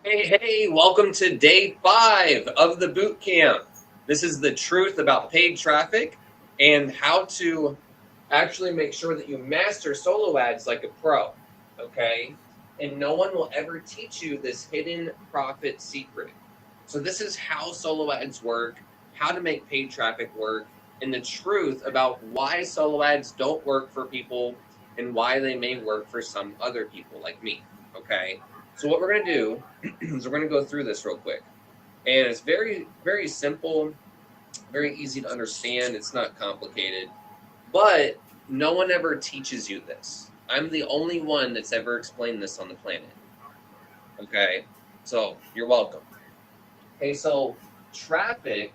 Hey, welcome to day 5 of the boot camp. This is the truth about paid traffic and how to actually make sure that you master solo ads like a pro. Okay. And no one will ever teach you this hidden profit secret. So, this is how solo ads work, how to make paid traffic work, and the truth about why solo ads don't work for people and why they may work for some other people like me. Okay. So, what we're going to do is we're going to go through this real quick. And it's very, very simple, very easy to understand. It's not complicated, but no one ever teaches you this. I'm the only one that's ever explained this on the planet. Okay. So you're welcome. Okay. So traffic,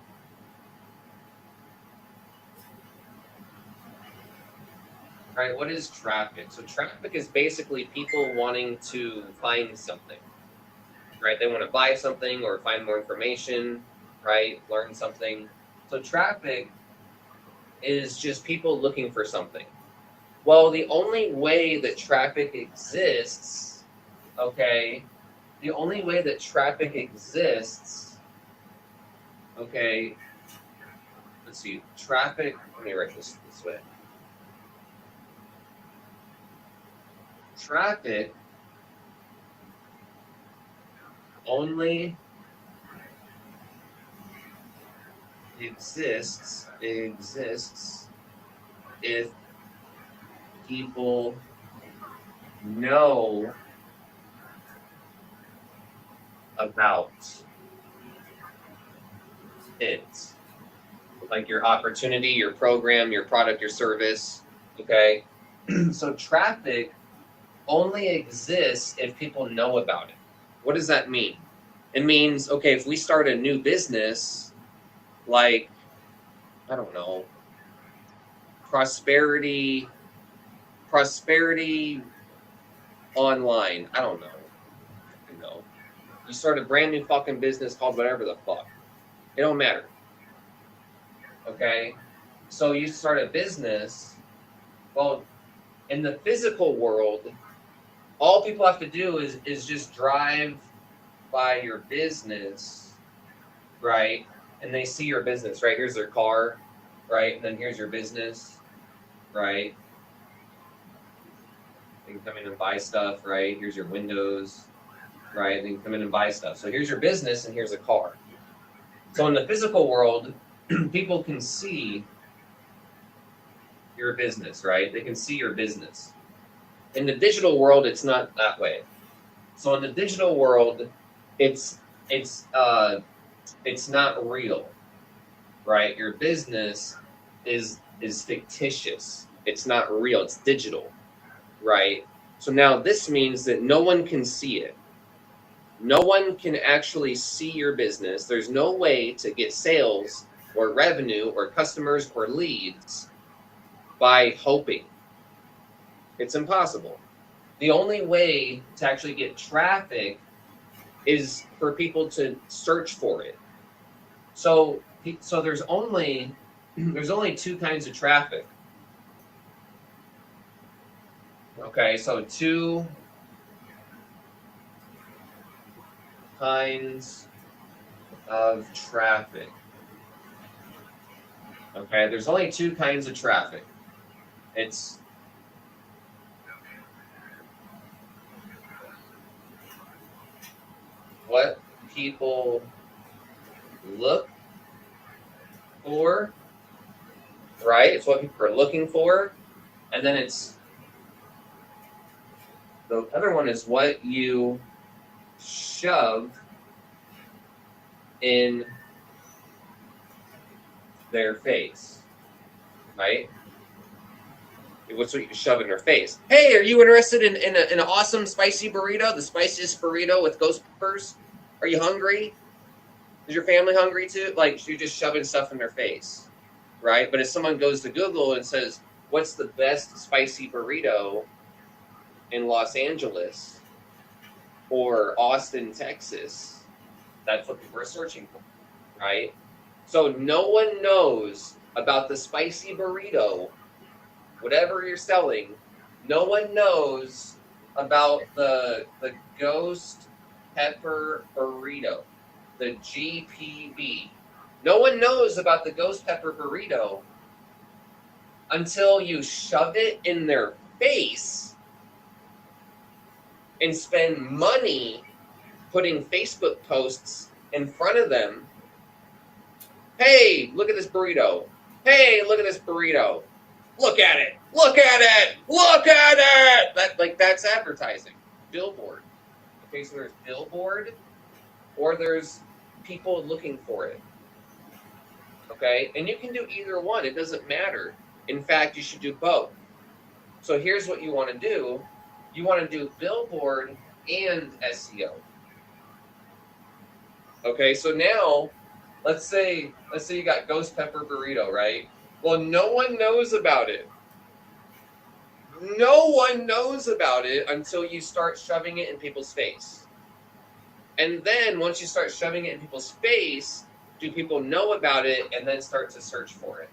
right? What is traffic? So traffic is basically people wanting to find something, right? They want to buy something or find more information, right? Learn something. So traffic is just people looking for something. Well, the only way that traffic exists, okay, the only way that traffic exists, okay, let's see, traffic, let me write this way. Traffic only exists if people know about it. Like your opportunity, your program, your product, your service. Okay. So traffic only exists if people know about it. What does that mean? It means, okay, if we start a new business, like, I don't know, prosperity online. I don't know. You start a brand new fucking business called whatever the fuck. It don't matter. Okay? So you start a business, well, in the physical world, all people have to do is just drive by your business, right? And they see your business, right? Here's their car, right? And then here's your business, right? They can come in and buy stuff, right? Here's your windows, right? They can come in and buy stuff. So here's your business and here's a car. So in the physical world, people can see your business, right? They can see your business. In the digital world, it's not that way. So in the digital world, it's not real, right? Your business is fictitious. It's not real. It's digital, right? So now this means that no one can see it. No one can actually see your business. There's no way to get sales or revenue or customers or leads by hoping. It's impossible. The only way to actually get traffic is for people to search for it. So there's only two kinds of traffic. Okay, so two kinds of traffic. Okay, there's only two kinds of traffic. It's what people look for, right? It's what people are looking for. And then the other one is what you shove in their face, right? What's what you shove in their face? Hey, are you interested in an awesome spicy burrito? The spiciest burrito with ghost peppers? Are you hungry? Is your family hungry too? Like, you're just shoving stuff in their face, right? But if someone goes to Google and says, what's the best spicy burrito in Los Angeles or Austin, Texas, that's what people are searching for, right? So no one knows about the spicy burrito, whatever you're selling. No one knows about the ghost Pepper Burrito, the GPB. No one knows about the Ghost Pepper Burrito until you shove it in their face and spend money putting Facebook posts in front of them. Hey, look at this burrito. Hey, look at this burrito. Look at it. Look at it. Look at it. That's advertising. Billboard. Okay, so there's billboard or there's people looking for it. Okay, and you can do either one. It doesn't matter. In fact, you should do both. So here's what you want to do. You want to do billboard and SEO. Okay, so now let's say you got Ghost Pepper Burrito, right? Well, no one knows about it. No one knows about it until you start shoving it in people's face. And then once you start shoving it in people's face, do people know about it and then start to search for it?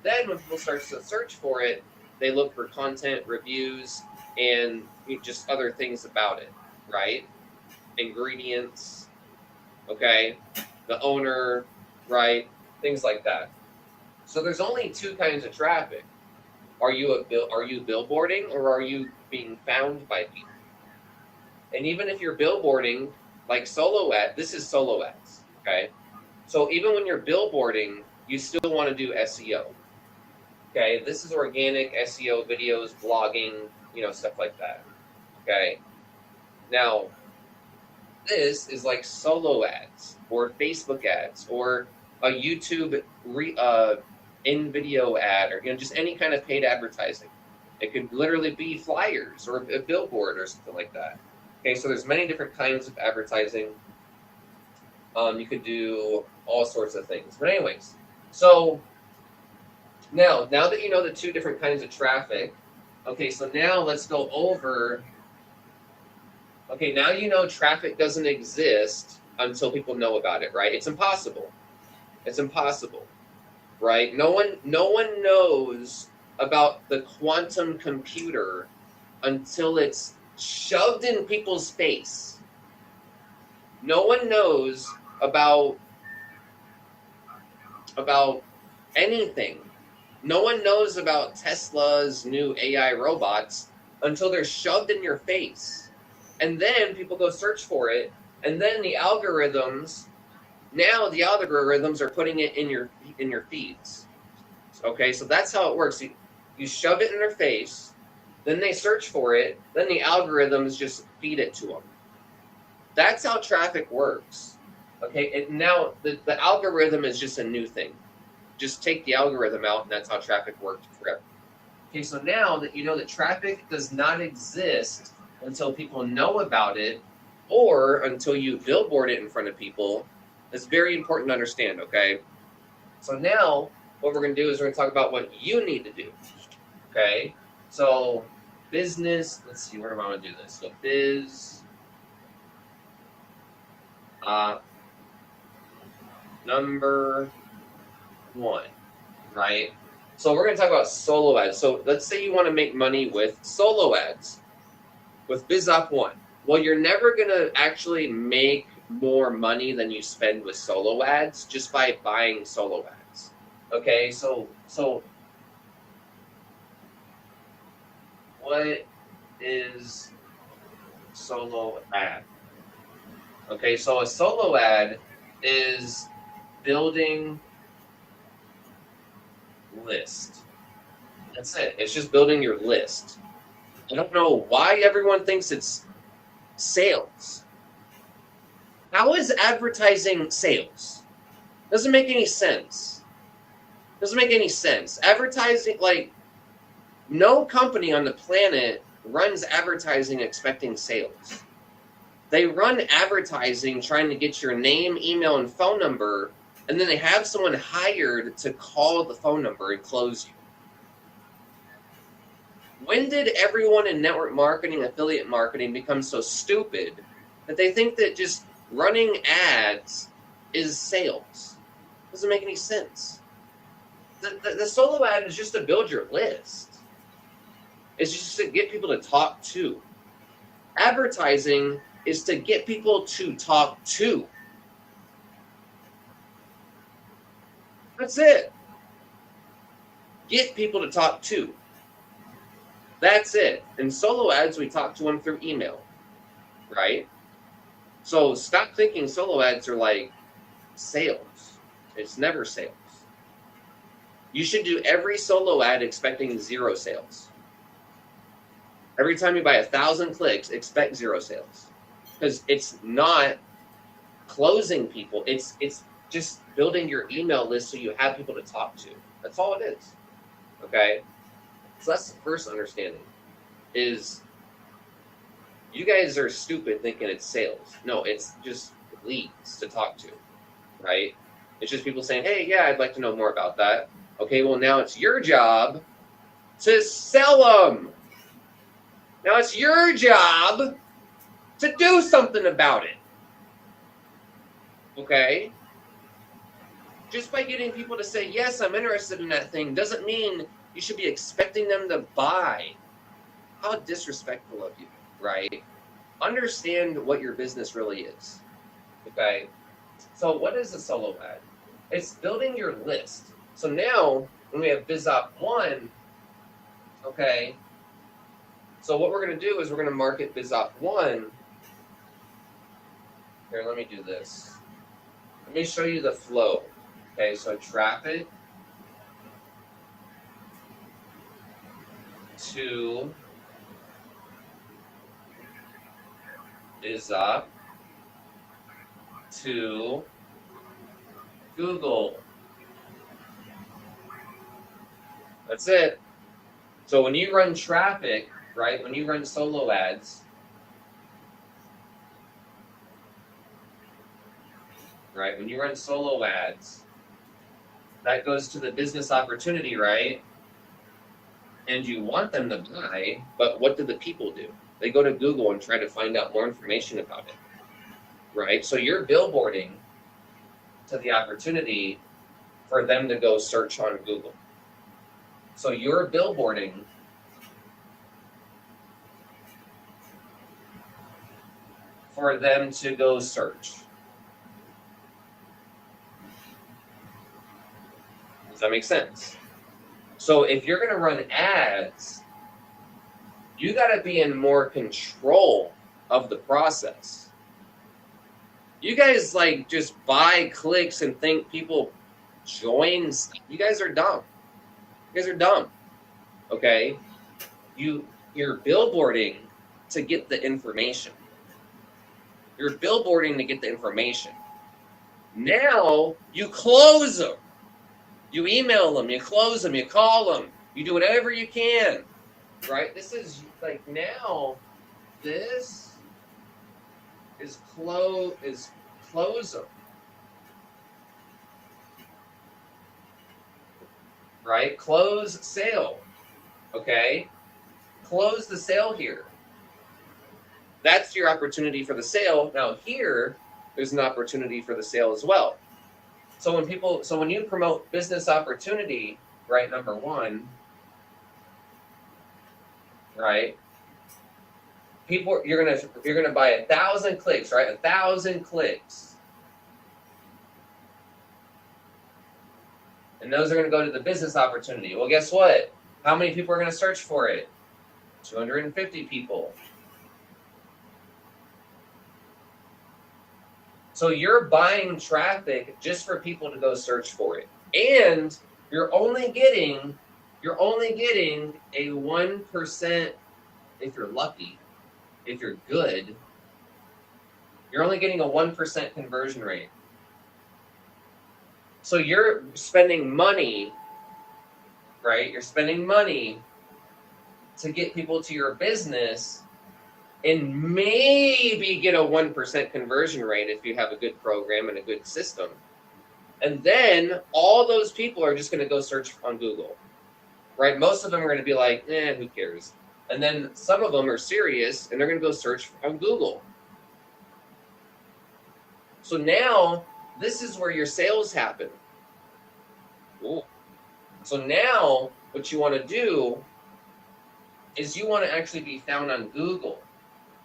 Then when people start to search for it, they look for content, reviews, and just other things about it, right? Ingredients, okay? The owner, right? Things like that. So there's only two kinds of traffic. Are you billboarding or are you being found by people? And even if you're billboarding, like solo ad, this is solo ads, okay? So even when you're billboarding, you still want to do SEO. Okay, this is organic SEO videos, blogging, stuff like that. Okay. Now, this is like solo ads or Facebook ads or a YouTube in video ad or just any kind of paid advertising. It could literally be flyers or a billboard or something like that. Okay, so there's many different kinds of advertising. You could do all sorts of things. But anyways, so now that you know the two different kinds of traffic, okay, so now let's go over. Okay, now you know traffic doesn't exist until people know about it, right? It's impossible. It's impossible, right? No one knows about the quantum computer until it's shoved in people's face. No one knows about anything. No one knows about Tesla's new AI robots until they're shoved in your face. And then people go search for it, and then the algorithms are putting it in your feeds. Okay, so that's how it works. You shove it in their face, then they search for it, then the algorithms just feed it to them. That's how traffic works. Okay, now the algorithm is just a new thing. Just take the algorithm out, and that's how traffic worked forever. Okay, so now that you know that traffic does not exist until people know about it or until you billboard it in front of people, it's very important to understand, okay? So now what we're going to do is we're going to talk about what you need to do, okay? So business, let's see, where do I want to do this? So number 1, right? So we're going to talk about solo ads. So let's say you want to make money with solo ads, with BizOp 1. Well, you're never going to actually make more money than you spend with solo ads just by buying solo ads. Okay, so what is solo ad? Okay, so a solo ad is building list. That's it. It's just building your list. I don't know why everyone thinks it's sales. How is advertising sales? Doesn't make any sense. Doesn't make any sense. Advertising, no company on the planet runs advertising expecting sales. They run advertising trying to get your name, email, and phone number, and then they have someone hired to call the phone number and close you. When did everyone in network marketing, affiliate marketing become so stupid that they think that just running ads is sales? Doesn't make any sense. The solo ad is just to build your list. It's just to get people to talk to. Advertising is to get people to talk to. That's it. Get people to talk to. That's it. In solo ads, we talk to them through email, right? So stop thinking solo ads are like sales. It's never sales. You should do every solo ad expecting 0 sales. Every time you buy 1,000 clicks, expect 0 sales. Because it's not closing people. It's just building your email list so you have people to talk to. That's all it is. Okay? So that's the first understanding. Is you guys are stupid thinking it's sales. No, it's just leads to talk to. Right? It's just people saying, hey, yeah, I'd like to know more about that. Okay, well, now it's your job to sell them. Now it's your job to do something about it. Okay? Just by getting people to say, yes, I'm interested in that thing, doesn't mean you should be expecting them to buy. How disrespectful of you, right? Understand what your business really is. Okay? So what is a solo ad? It's building your list. So now, when we have BizOp 1, okay, so what we're going to do is we're going to market BizOp 1. Here, let me do this. Let me show you the flow. Okay, so traffic to BizOp to Google. That's it. So when you run traffic, right, when you run solo ads, right, when you run solo ads, that goes to the business opportunity, right? And you want them to buy, but what do the people do? They go to Google and try to find out more information about it, right? So you're billboarding to the opportunity for them to go search on Google. So you're billboarding for them to go search. Does that make sense? So if you're going to run ads, you got to be in more control of the process. You guys like just buy clicks and think people join. You guys are dumb. You guys are dumb. Okay? You're billboarding to get the information. You're billboarding to get the information. Now you close them. You email them, you close them, you call them, you do whatever you can, right? This is like now, this is close them, right? Close sale, okay? Close the sale here. That's your opportunity for the sale. Now here, there's an opportunity for the sale as well. So when you promote business opportunity, right, number 1, right, people, you're gonna buy 1,000 clicks, right, 1,000 clicks, and those are gonna go to the business opportunity. Well, guess what? How many people are gonna search for it? 250 people. So you're buying traffic just for people to go search for it. And you're only getting a 1%, if you're lucky, if you're good, you're only getting a 1% conversion rate. So you're spending money, right? You're spending money to get people to your business and maybe get a 1% conversion rate if you have a good program and a good system. And then all those people are just going to go search on Google, right? Most of them are going to be like, who cares? And then some of them are serious and they're going to go search on Google. So now this is where your sales happen. Ooh. So now what you want to do is you want to actually be found on Google.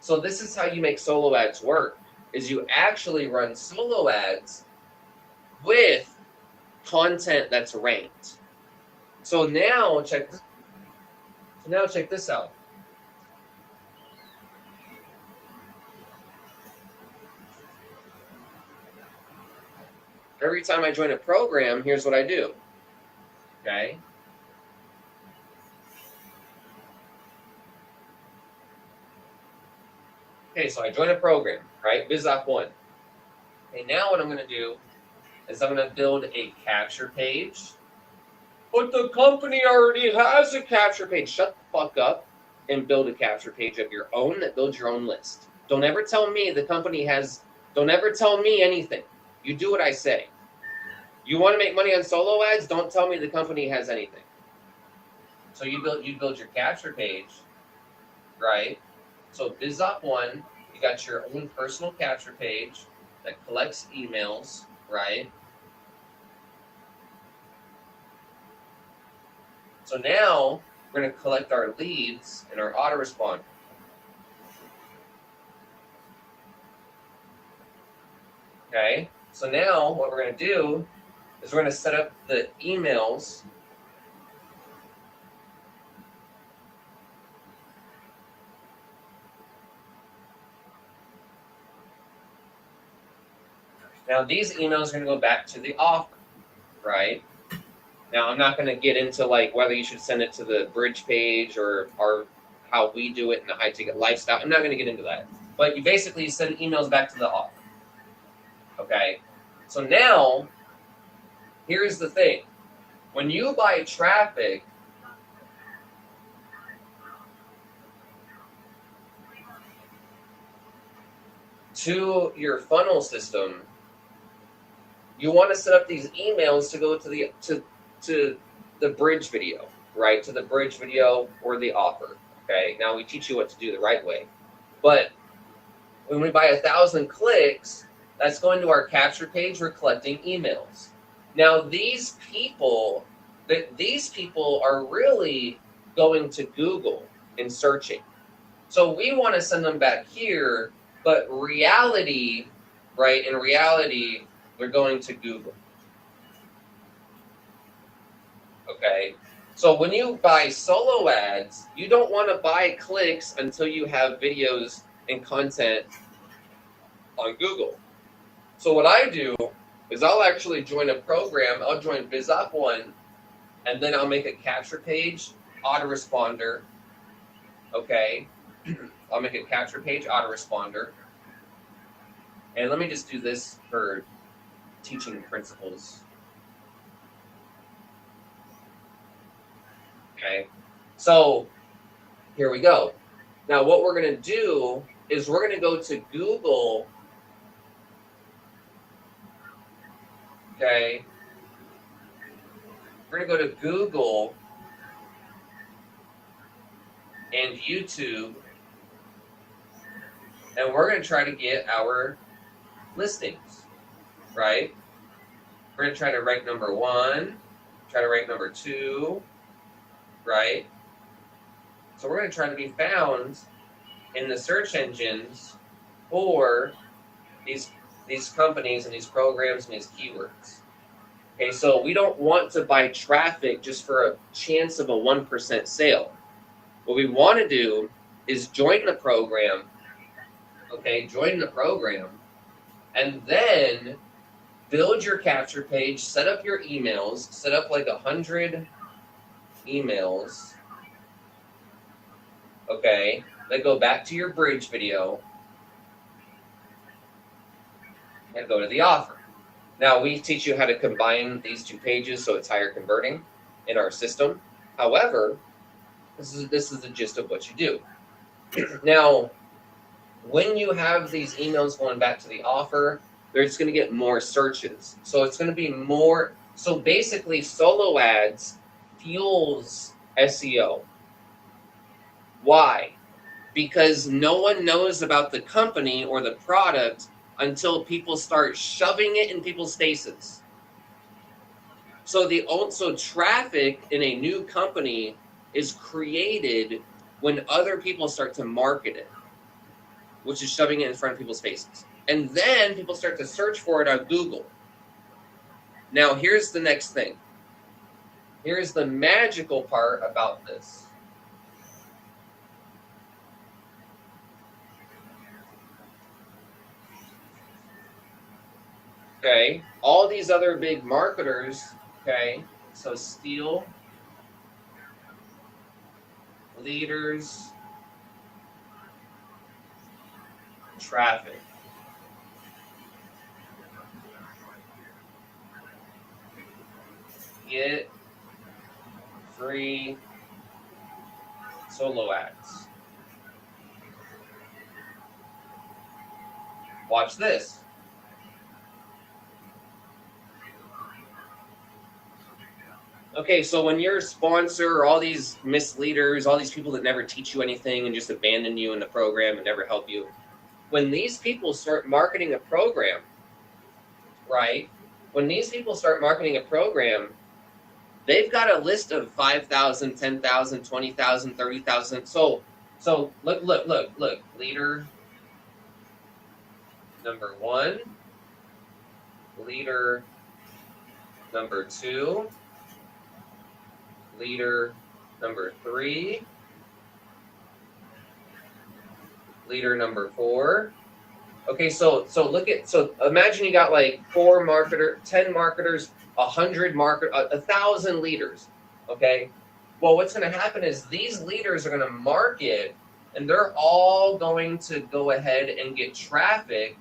So this is how you make solo ads work, is you actually run solo ads with content that's ranked. So now check this out. Every time I join a program, here's what I do. Okay. Okay, so I join a program, right? BizOp1. Okay, now what I'm going to do is I'm going to build a capture page. But the company already has a capture page. Shut the fuck up and build a capture page of your own that builds your own list. Don't ever tell me the company has, don't ever tell me anything. You do what I say. You want to make money on solo ads? Don't tell me the company has anything. So you build your capture page, right? So BizOp1, you got your own personal capture page that collects emails, right? So now we're going to collect our leads in our autoresponder. Okay, so now what we're going to do is we're going to set up the emails. Now these emails are going to go back to the offer, right? Now I'm not going to get into like whether you should send it to the bridge page or how we do it in the high ticket lifestyle. I'm not going to get into that. But you basically send emails back to the offer. Okay, so now here's the thing. When you buy traffic, to your funnel system, you want to set up these emails to go to the bridge video, right? To the bridge video or the offer. Okay. Now we teach you what to do the right way, but when we buy 1,000 clicks, that's going to our capture page. We're collecting emails. Now these people are really going to Google and searching. So we want to send them back here, but reality, right? In reality, they're going to Google. Okay. So when you buy solo ads, you don't want to buy clicks until you have videos and content on Google. So what I do is I'll actually join a program. I'll join BizOp1, and then I'll make a capture page autoresponder. Okay. I'll make a capture page autoresponder. And let me just do this for teaching principles. Okay. So here we go. Now what we're going to do is we're going to go to Google. Okay. We're going to go to Google and YouTube, and we're going to try to get our listings, right? We're going to try to rank number 1, try to rank number 2, right? So we're going to try to be found in the search engines for these companies and these programs and these keywords. Okay, so we don't want to buy traffic just for a chance of a 1% sale. What we want to do is join the program, okay, join the program, and then build your capture page, set up your emails, set up like 100 emails, okay, that go back to your bridge video, and go to the offer. Now, we teach you how to combine these two pages so it's higher converting in our system. However, this is the gist of what you do. Now, when you have these emails going back to the offer, they're just going to get more searches. So it's going to be more. So basically, solo ads fuels SEO. Why? Because no one knows about the company or the product until people start shoving it in people's faces. So traffic in a new company is created when other people start to market it. which is shoving it in front of people's faces. And then people start to search for it on Google. Now, here's the next thing. Here's the magical part about this. Okay, all these other big marketers, okay, so steal leaders traffic. Get free solo ads. Watch this. Okay, so when your sponsor, all these misleaders, all these people that never teach you anything and just abandon you in the program and never help you, when these people start marketing a program, right? When these people start marketing a program, they've got a list of 5,000, 10,000, 20,000, 30,000. So look. Leader number 1, leader number 2, leader number 3, leader number 4. Okay, so imagine you got like 10 marketers, 100 1,000 leaders. Okay, well, what's going to happen is these leaders are going to market, and they're all going to go ahead and get traffic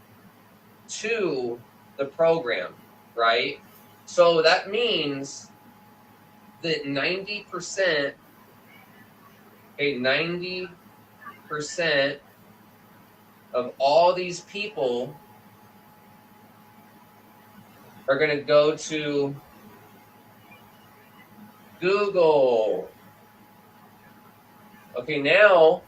to the program, right? So that means that 90% of all these people are going to go to Google. Okay, now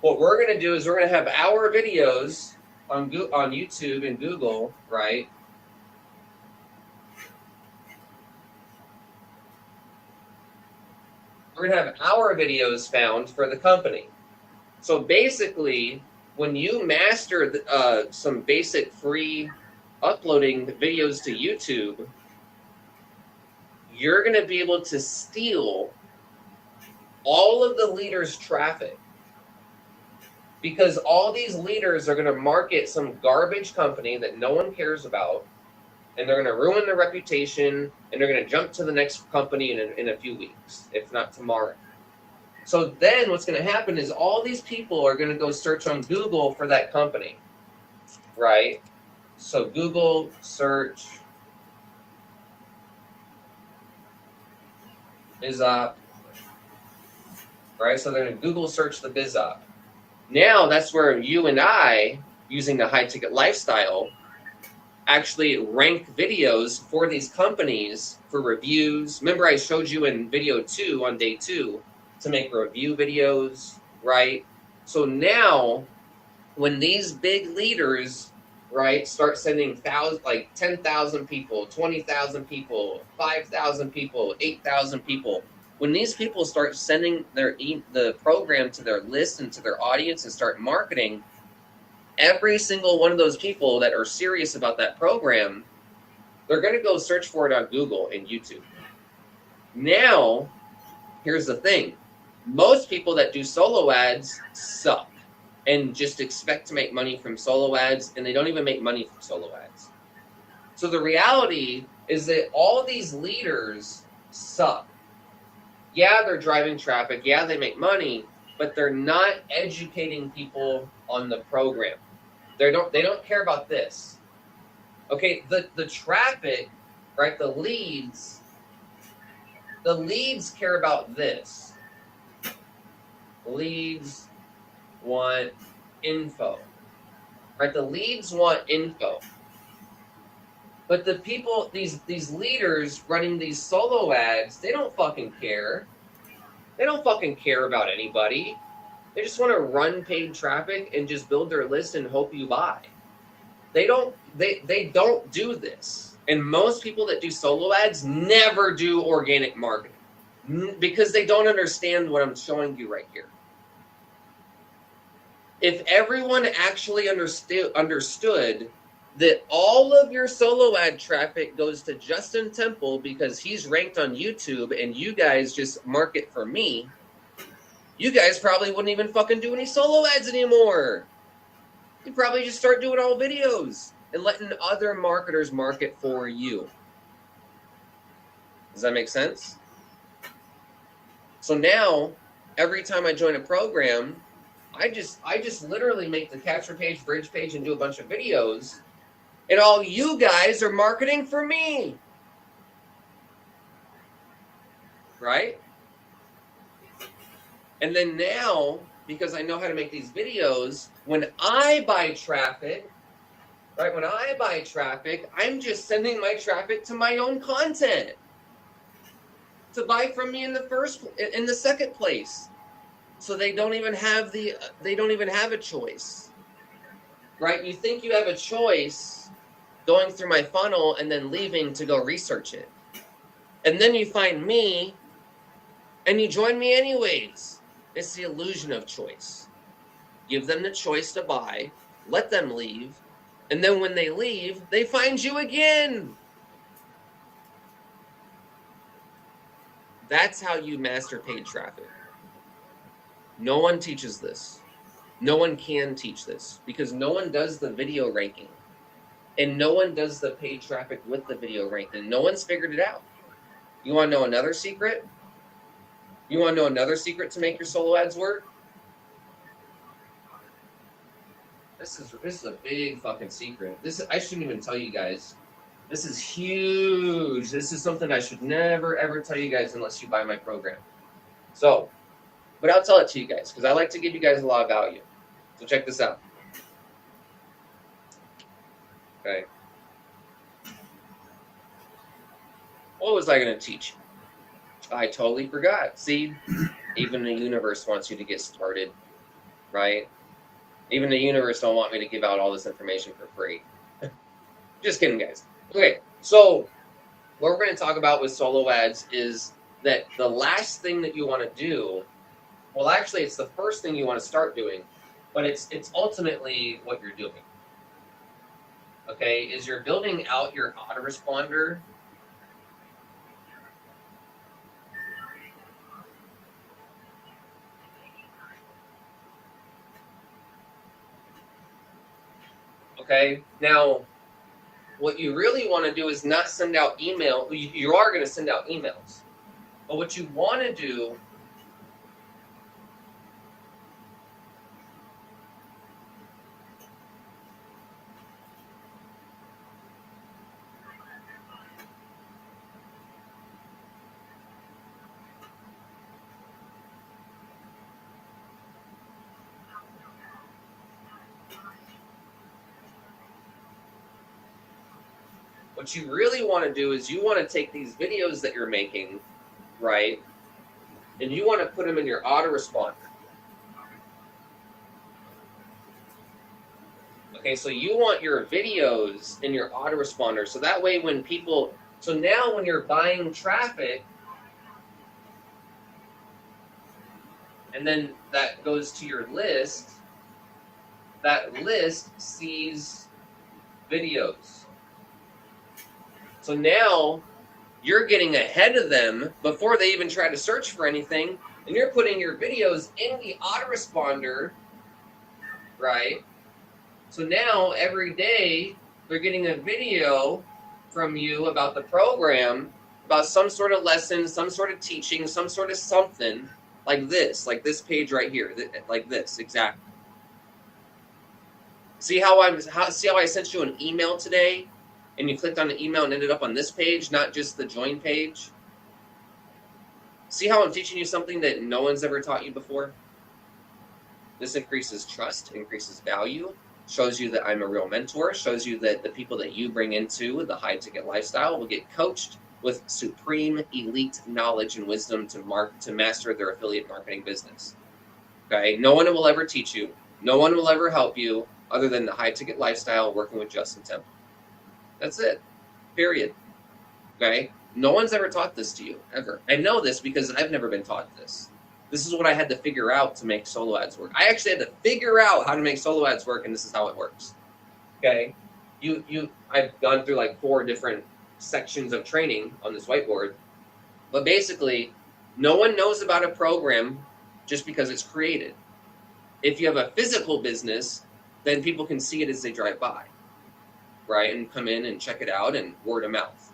what we're going to do is we're going to have our videos on YouTube and Google, right? We're going to have our videos found for the company. So basically, when you master some basic free uploading videos to YouTube, you're going to be able to steal all of the leaders' traffic, because all these leaders are going to market some garbage company that no one cares about, and they're going to ruin their reputation, and they're going to jump to the next company in a few weeks, if not tomorrow. So then what's going to happen is all these people are going to go search on Google for that company, right? So Google search BizOp, right? So they're going to Google search the BizOp. Now that's where you and I, using the High Ticket Lifestyle, actually rank videos for these companies for reviews. Remember, I showed you in video 2 on day 2 to make review videos, right? So now when these big leaders, right, start sending 10,000 people, 20,000 people, 5,000 people, 8,000 people, when these people start sending the program to their list and to their audience and start marketing, every single one of those people that are serious about that program, they're going to go search for it on Google and YouTube. Now, here's the thing. Most people that do solo ads suck and just expect to make money from solo ads, and they don't even make money from solo ads. So the reality is that all these leaders suck. Yeah, they're driving traffic. Yeah, they make money, but they're not educating people on the program. They don't care about this. Okay, the traffic, right? The leads care about this. Leads want info, right? The leads want info. But the people, these leaders running these solo ads, they don't fucking care. They don't fucking care about anybody. They just want to run paid traffic and just build their list and hope you buy. They don't do this. And most people that do solo ads never do organic marketing because they don't understand what I'm showing you right here. If everyone actually understood that all of your solo ad traffic goes to Justin Temple because he's ranked on YouTube and you guys just market for me, you guys probably wouldn't even fucking do any solo ads anymore. You'd probably just start doing all videos and letting other marketers market for you. Does that make sense? So now, every time I join a program, I just literally make the capture page, bridge page, and do a bunch of videos, and all you guys are marketing for me. Right? And then now, because I know how to make these videos, when I buy traffic, right? When I buy traffic, I'm just sending my traffic to my own content to buy from me in the second place. So they don't even have a choice. Right? You think you have a choice going through my funnel and then leaving to go research it. And then you find me and you join me anyways. It's the illusion of choice. Give them the choice to buy, let them leave, and then when they leave, they find you again. That's how you master paid traffic. No one teaches this. No one can teach this because no one does the video ranking. And no one does the paid traffic with the video ranking. No one's figured it out. You want to know another secret? You want to know another secret to make your solo ads work? This is a big fucking secret. I shouldn't even tell you guys. This is huge. This is something I should never ever tell you guys unless you buy my program. So, but I'll tell it to you guys because I like to give you guys a lot of value. So check this out. Okay. What was I going to teach? I totally forgot. See, even the universe wants you to get started, right? Even the universe don't want me to give out all this information for free. Just kidding, guys. Okay, so what we're going to talk about with solo ads is that the last thing that you want to do, well, actually, it's the first thing you want to start doing, but it's ultimately what you're doing. Okay, is you're building out your autoresponder. Okay, now what you really want to do is not send out email. You are going to send out emails, but what you want to do what you really want to do is you want to take these videos that you're making, right, and you want to put them in your autoresponder. Okay, so you want your videos in your autoresponder, so that way when people, so now when you're buying traffic, and then that goes to your list, that list sees videos. So now you're getting ahead of them before they even try to search for anything, and you're putting your videos in the autoresponder, right? So now every day they're getting a video from you about the program, about some sort of lesson, some sort of teaching, some sort of something like this page right here, like this, exactly. See how I sent you an email today? And you clicked on the email and ended up on this page, not just the join page. See how I'm teaching you something that no one's ever taught you before? This increases trust, increases value, shows you that I'm a real mentor, shows you that the people that you bring into the high ticket lifestyle will get coached with supreme elite knowledge and wisdom to master their affiliate marketing business. Okay? No one will ever teach you. No one will ever help you other than the high ticket lifestyle working with Justin Temple. That's it. Period. Okay? No one's ever taught this to you, ever. I know this because I've never been taught this. This is what I had to figure out to make solo ads work. I actually had to figure out how to make solo ads work, and this is how it works. Okay, I've gone through like 4 different sections of training on this whiteboard, but basically, no one knows about a program just because it's created. If you have a physical business, then people can see it as they drive by, right, and come in and check it out and word of mouth.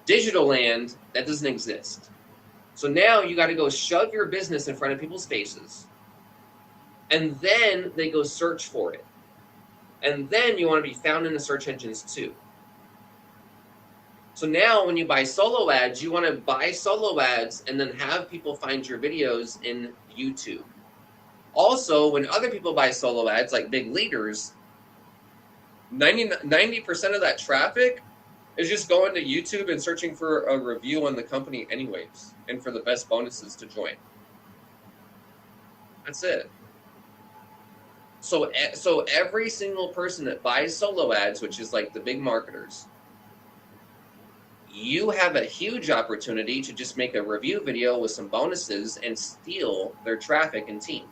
Digital land, that doesn't exist. So now you got to go shove your business in front of people's faces, and then they go search for it. And then you want to be found in the search engines too. So now when you buy solo ads, you want to buy solo ads and then have people find your videos in YouTube. Also, when other people buy solo ads, like big leaders, 90% of that traffic is just going to YouTube and searching for a review on the company anyways, and for the best bonuses to join. That's it. So every single person that buys solo ads, which is like the big marketers, you have a huge opportunity to just make a review video with some bonuses and steal their traffic and team.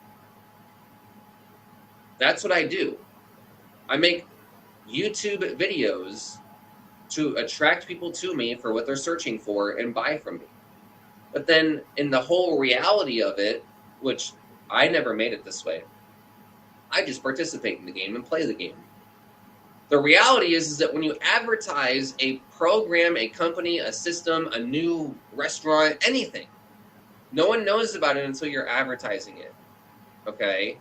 That's what I do. I make YouTube videos to attract people to me for what they're searching for and buy from me. But then in the whole reality of it, which I never made it this way, I just participate in the game and play the game. The reality is that when you advertise a program, a company, a system, a new restaurant, anything, no one knows about it until you're advertising it. Okay?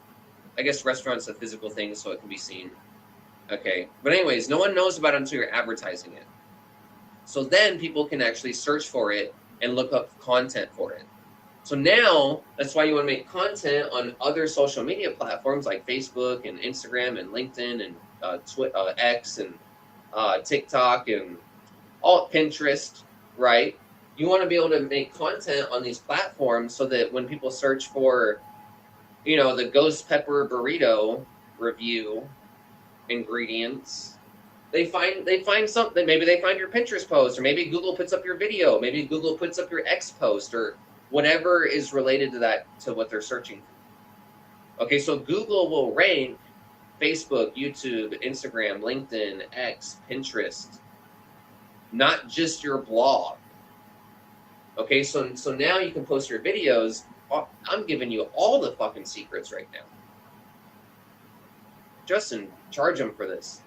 I guess restaurant's a physical thing, so it can be seen. Okay? But anyways, no one knows about it until you're advertising it. So then people can actually search for it and look up content for it. So now, that's why you want to make content on other social media platforms like Facebook and Instagram and LinkedIn and X and TikTok and all Pinterest, right? You want to be able to make content on these platforms so that when people search for, the ghost pepper burrito review ingredients, they find something. Maybe they find your Pinterest post, or maybe Google puts up your video, maybe Google puts up your X post, or whatever is related to that, to what they're searching for. Okay, so Google will rank Facebook, YouTube, Instagram, LinkedIn, X, Pinterest, not just your blog. Okay, so now you can post your videos. I'm giving you all the fucking secrets right now. Justin, charge them for this.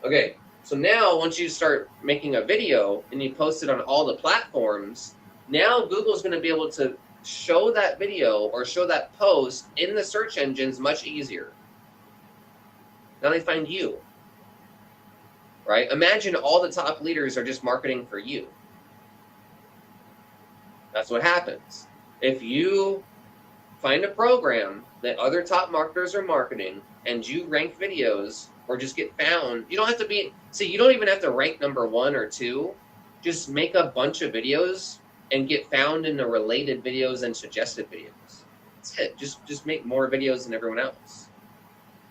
Okay, so now once you start making a video and you post it on all the platforms, now Google's going to be able to show that video or show that post in the search engines much easier. Now they find you, right? Imagine all the top leaders are just marketing for you. That's what happens. If you find a program that other top marketers are marketing and you rank videos or just get found, you don't have to you don't even have to rank number 1 or 2. Just make a bunch of videos and get found in the related videos and suggested videos. That's it. Just make more videos than everyone else.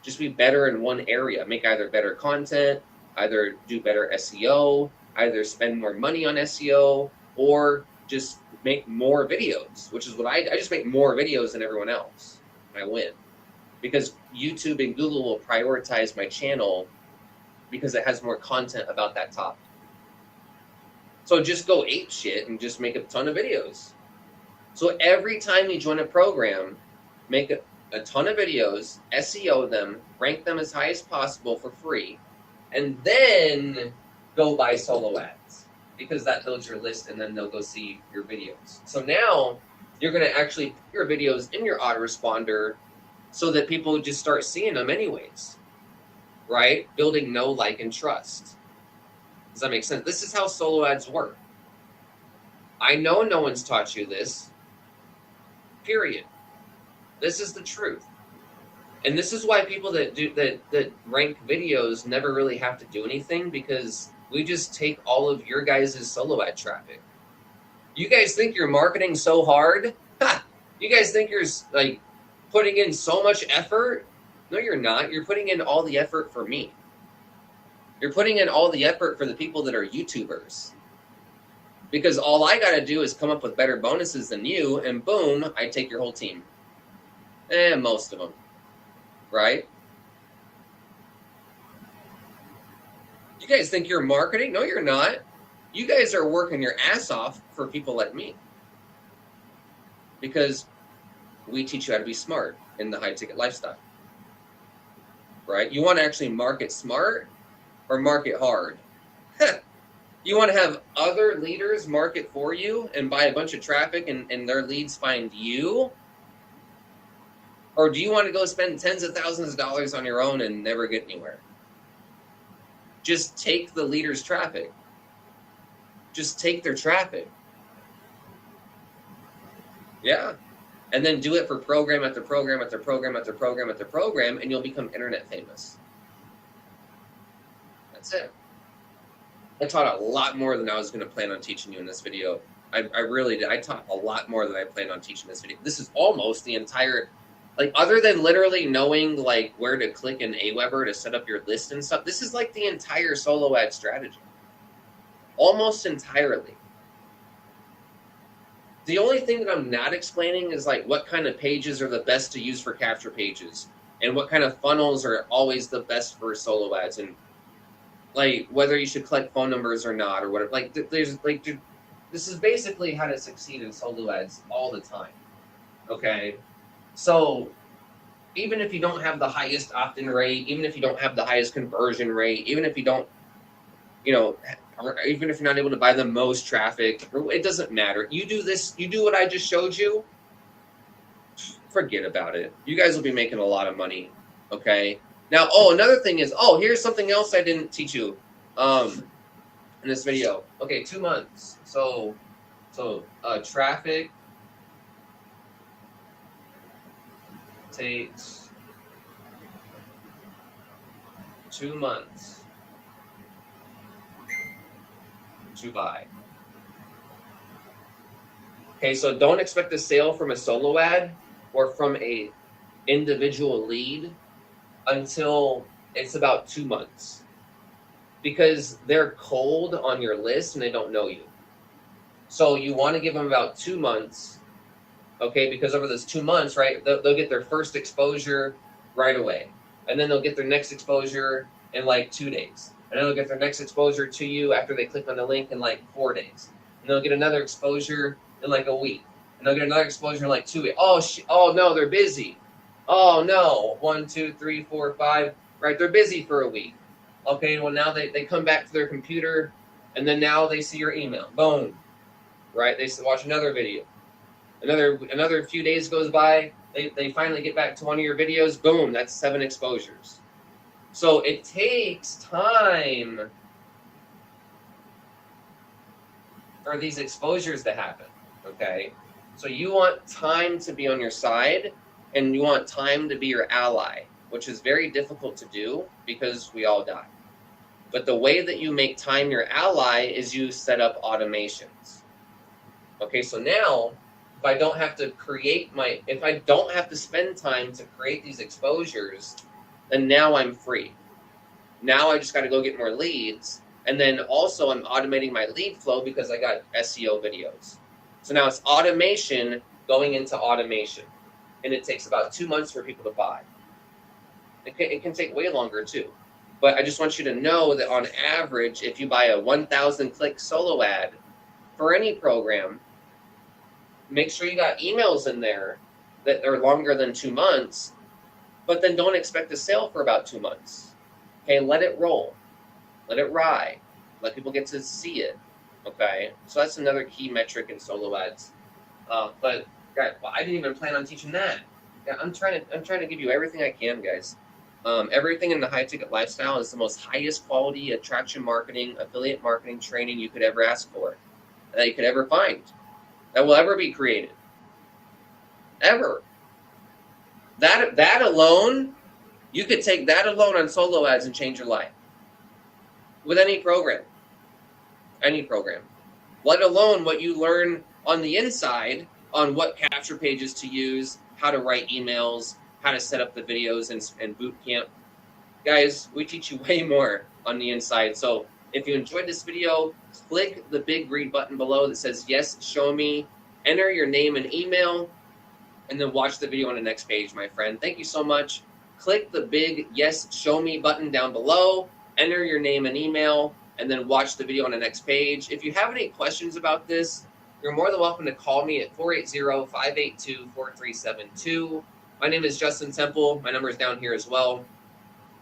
Just be better in one area. Make either better content, either do better SEO, either spend more money on SEO, or just make more videos, which is what I just make more videos than everyone else. I win. Because YouTube and Google will prioritize my channel because it has more content about that topic. So just go ape shit and just make a ton of videos. So every time you join a program, make a ton of videos, SEO them, rank them as high as possible for free, and then go buy solo ads, because that builds your list and then they'll go see your videos. So now you're going to actually put your videos in your autoresponder so that people just start seeing them anyways, right? Building know, like, and trust. Does that make sense? This is how solo ads work. I know no one's taught you this, period. This is the truth. And this is why people that rank videos never really have to do anything, because we just take all of your guys' solo ad traffic. You guys think you're marketing so hard? Ha! You guys think you're like putting in so much effort? No, you're not. You're putting in all the effort for me. You're putting in all the effort for the people that are YouTubers. Because all I got to do is come up with better bonuses than you, and boom, I take your whole team. Most of them, right? You guys think you're marketing? No, you're not. You guys are working your ass off for people like me. Because we teach you how to be smart in the high ticket lifestyle. Right? You want to actually market smart or market hard? You want to have other leaders market for you and buy a bunch of traffic and their leads find you? Or do you want to go spend tens of thousands of dollars on your own and never get anywhere? Just take the leader's traffic. Just take their traffic. Yeah. And then do it for program after program after program after program after program, and you'll become internet famous. That's it. I taught a lot more than I was going to plan on teaching you in this video. I really did. I taught a lot more than I planned on teaching this video. This is almost the entire, like, other than literally knowing like where to click in Aweber to set up your list and stuff, this is like the entire solo ad strategy. Almost entirely. The only thing that I'm not explaining is like what kind of pages are the best to use for capture pages and what kind of funnels are always the best for solo ads, and like whether you should collect phone numbers or not or whatever. Like there's like, this is basically how to succeed in solo ads all the time. Okay. So even if you don't have the highest opt-in rate, even if you don't have the highest conversion rate, even if you don't, even if you're not able to buy the most traffic, it doesn't matter. You do this, you do what I just showed you, forget about it. You guys will be making a lot of money, okay? Now, another thing is, here's something else I didn't teach you in this video. Okay, 2 months. So traffic takes 2 months to buy. Okay, so don't expect a sale from a solo ad or from a individual lead until it's about 2 months, because they're cold on your list and they don't know you. So you want to give them about 2 months, okay, because over those 2 months, right, they'll get their first exposure right away, and then they'll get their next exposure in like 2 days. And then they'll get their next exposure to you after they click on the link in like 4 days. And they'll get another exposure in like a week. And they'll get another exposure in like 2 weeks. Oh no, they're busy. Oh no, 1, 2, 3, 4, 5. Right, they're busy for a week. Okay, well now they come back to their computer, and then now they see your email. Boom. Right, they watch another video. Another few days goes by. They finally get back to one of your videos. Boom, that's 7 exposures. So it takes time for these exposures to happen, okay? So you want time to be on your side, and you want time to be your ally, which is very difficult to do because we all die. But the way that you make time your ally is you set up automations. Okay, so now if I don't have to spend time to create these exposures, then now I'm free. Now I just got to go get more leads. And then also I'm automating my lead flow because I got SEO videos. So now it's automation going into automation. And it takes about 2 months for people to buy. It can take way longer too. But I just want you to know that on average, if you buy a 1,000 click solo ad for any program, make sure you got emails in there that are longer than 2 months. But then don't expect a sale for about 2 months. Okay, let it roll. Let it ride. Let people get to see it. Okay, so that's another key metric in solo ads. But guys, I didn't even plan on teaching that. Yeah, I'm trying to give you everything I can, guys. Everything in the high ticket lifestyle is the most highest quality attraction marketing, affiliate marketing training you could ever ask for, that you could ever find, that will ever be created. Ever. That alone, you could take that alone on solo ads and change your life. With any program. Any program. Let alone what you learn on the inside on what capture pages to use, how to write emails, how to set up the videos and boot camp. Guys, we teach you way more on the inside. So If you enjoyed this video, click the big green button below that says yes, show me, enter your name and email, and then watch the video on the next page, my friend. Thank you so much. Click the big yes, show me button down below, enter your name and email, and then watch the video on the next page. If you have any questions about this, you're more than welcome to call me at 480-582-4372. My name is Justin Temple. My number is down here as well.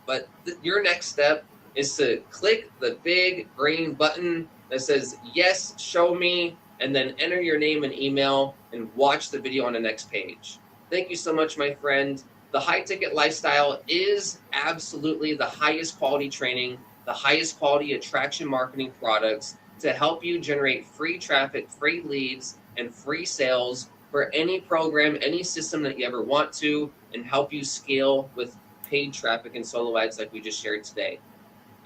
But your next step is to click the big green button that says yes, show me, and then enter your name and email and watch the video on the next page. Thank you so much, my friend. The High Ticket Lifestyle is absolutely the highest quality training, the highest quality attraction marketing products to help you generate free traffic, free leads, and free sales for any program, any system that you ever want to, and help you scale with paid traffic and solo ads like we just shared today.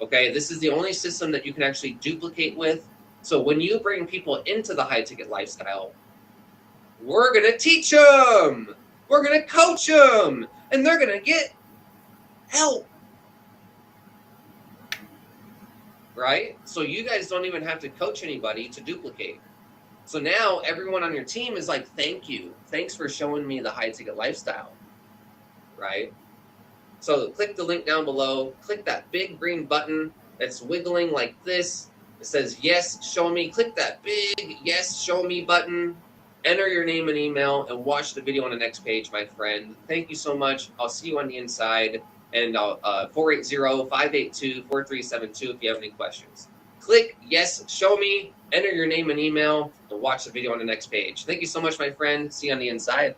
Okay, this is the only system that you can actually duplicate with. So when you bring people into the High Ticket Lifestyle, we're going to teach them, we're going to coach them, and they're going to get help. Right? So you guys don't even have to coach anybody to duplicate. So now everyone on your team is like, thank you. Thanks for showing me the High Ticket Lifestyle. Right? So click the link down below. Click that big green button that's wiggling like this. It says, yes, show me. Click that big yes, show me button. Enter your name and email and watch the video on the next page, my friend. Thank you so much. I'll see you on the inside. And 480-582-4372 if you have any questions. Click yes, show me, enter your name and email, and watch the video on the next page. Thank you so much, my friend. See you on the inside.